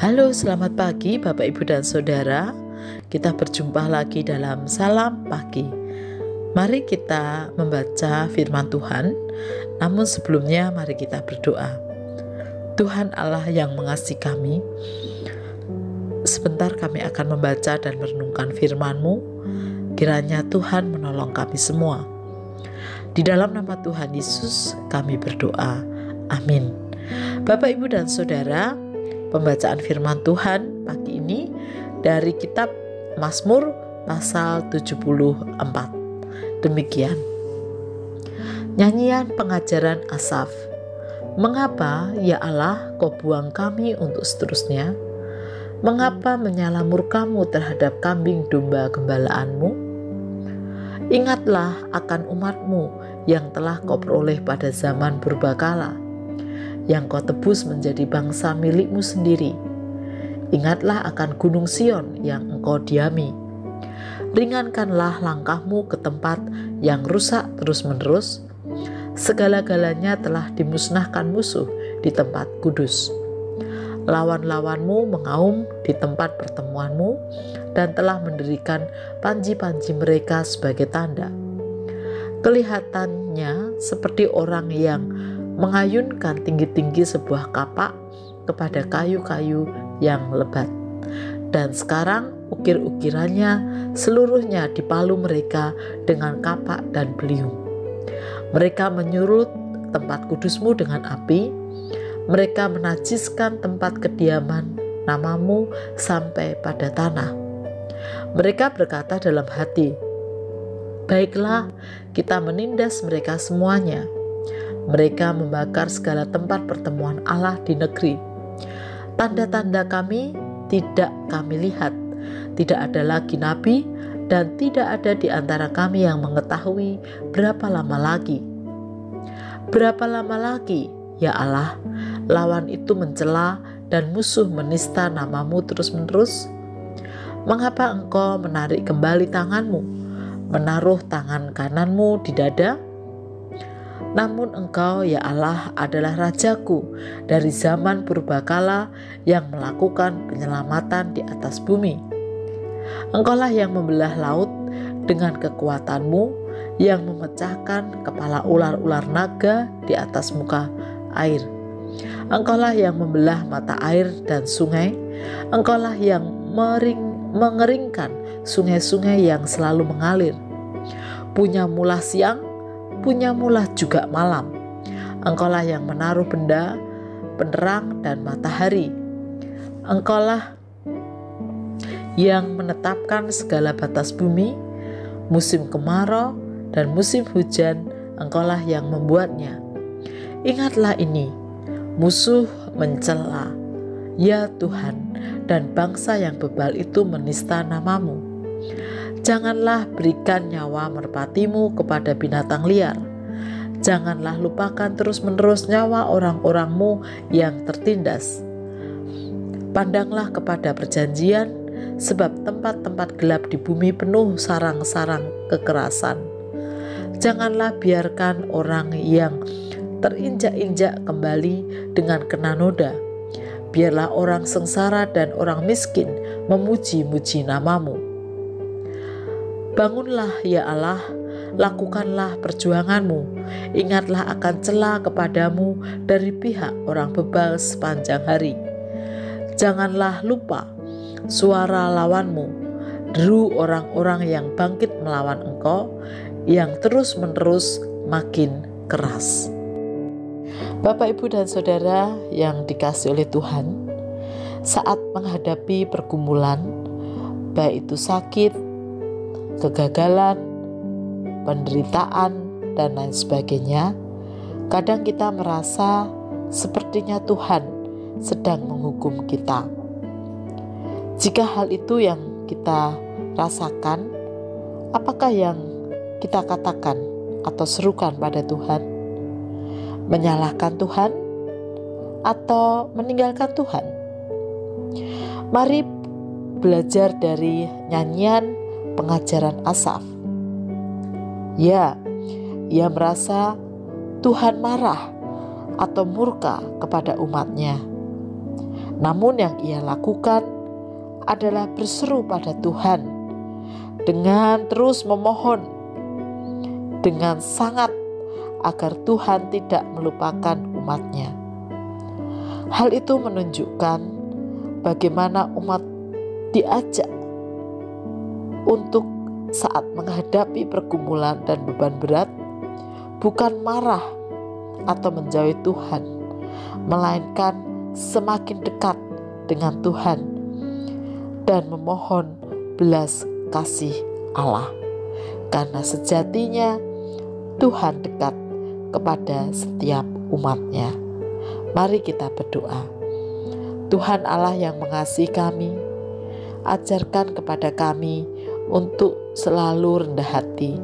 Halo, selamat pagi Bapak, Ibu, dan Saudara. Kita berjumpa lagi dalam Salam Pagi. Mari kita membaca firman Tuhan. Namun sebelumnya mari kita berdoa. Tuhan Allah yang mengasihi kami, sebentar kami akan membaca dan merenungkan firman-Mu. Kiranya Tuhan menolong kami semua. Di dalam nama Tuhan Yesus kami berdoa. Amin. Bapak, Ibu, dan Saudara, pembacaan firman Tuhan pagi ini dari kitab Mazmur pasal 74. Demikian. Nyanyian pengajaran Asaf. Mengapa ya Allah kau buang kami untuk seterusnya? Mengapa menyala murkamu terhadap kambing domba gembalaanmu? Ingatlah akan umatmu yang telah kau peroleh pada zaman purbakala, yang kau tebus menjadi bangsa milikmu sendiri. Ingatlah akan gunung Sion yang engkau diami. Ringankanlah langkahmu ke tempat yang rusak terus-menerus. Segala-galanya telah dimusnahkan musuh di tempat kudus. Lawan-lawanmu mengaum di tempat pertemuanmu dan telah mendirikan panji-panji mereka sebagai tanda. Kelihatannya seperti orang yang mengayunkan tinggi-tinggi sebuah kapak kepada kayu-kayu yang lebat. Dan sekarang ukir-ukirannya seluruhnya dipalu mereka dengan kapak dan beliung. Mereka menyurut tempat kudusmu dengan api. Mereka menajiskan tempat kediaman namamu sampai pada tanah. Mereka berkata dalam hati, baiklah, kita menindas mereka semuanya. Mereka membakar segala tempat pertemuan Allah di negeri. Tanda-tanda kami tidak kami lihat. Tidak ada lagi nabi dan tidak ada di antara kami yang mengetahui berapa lama lagi. Berapa lama lagi, ya Allah, lawan itu mencela dan musuh menista namamu terus-menerus? Mengapa engkau menarik kembali tanganmu, menaruh tangan kananmu di dada? Namun engkau ya Allah adalah Rajaku dari zaman purbakala yang melakukan penyelamatan di atas bumi. Engkaulah yang membelah laut dengan kekuatanmu, yang memecahkan kepala ular-ular naga di atas muka air. Engkaulah yang membelah mata air dan sungai. Engkaulah yang mengeringkan sungai-sungai yang selalu mengalir. Punyamulah siang, punyamulah juga malam. Engkaulah yang menaruh benda, penerang dan matahari. Engkaulah yang menetapkan segala batas bumi, musim kemarau dan musim hujan. Engkaulah yang membuatnya. Ingatlah ini, musuh mencela, ya Tuhan, dan bangsa yang bebal itu menista namamu. Janganlah berikan nyawa merpatimu kepada binatang liar. Janganlah lupakan terus-menerus nyawa orang-orangmu yang tertindas. Pandanglah kepada perjanjian, sebab tempat-tempat gelap di bumi penuh sarang-sarang kekerasan. Janganlah biarkan orang yang terinjak-injak kembali dengan kena noda. Biarlah orang sengsara dan orang miskin memuji-muji namamu. Bangunlah ya Allah, lakukanlah perjuanganmu. Ingatlah akan cela kepadamu dari pihak orang bebal sepanjang hari. Janganlah lupa suara lawanmu, deru orang-orang yang bangkit melawan engkau, yang terus-menerus makin keras. Bapak, Ibu, dan Saudara yang dikasihi oleh Tuhan, saat menghadapi pergumulan, baik itu sakit, kegagalan, penderitaan, dan lain sebagainya, kadang kita merasa sepertinya Tuhan sedang menghukum kita. Jika hal itu yang kita rasakan, apakah yang kita katakan atau serukan pada Tuhan? Menyalahkan Tuhan atau meninggalkan Tuhan? Mari belajar dari nyanyian pengajaran Asaf. Ya, ia merasa Tuhan marah atau murka kepada umatnya. Namun yang ia lakukan adalah berseru pada Tuhan dengan terus memohon dengan sangat agar Tuhan tidak melupakan umat-Nya. Hal itu menunjukkan bagaimana umat diajak untuk saat menghadapi pergumulan dan beban berat, bukan marah atau menjauhi Tuhan, melainkan semakin dekat dengan Tuhan dan memohon belas kasih Allah. Karena sejatinya Tuhan dekat kepada setiap umat-Nya. Mari kita berdoa. Tuhan Allah yang mengasihi kami, ajarkan kepada kami untuk selalu rendah hati.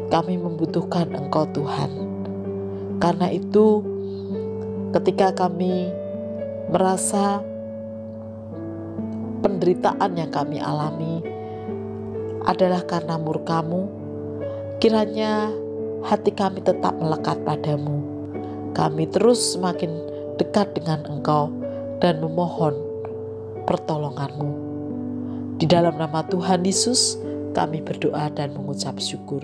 Kami membutuhkan Engkau Tuhan. Karena itu ketika kami merasa penderitaan yang kami alami adalah karena murka-Mu, kiranya hati kami tetap melekat padamu. Kami terus semakin dekat dengan Engkau dan memohon pertolongan-Mu. Di dalam nama Tuhan Yesus kami berdoa dan mengucap syukur.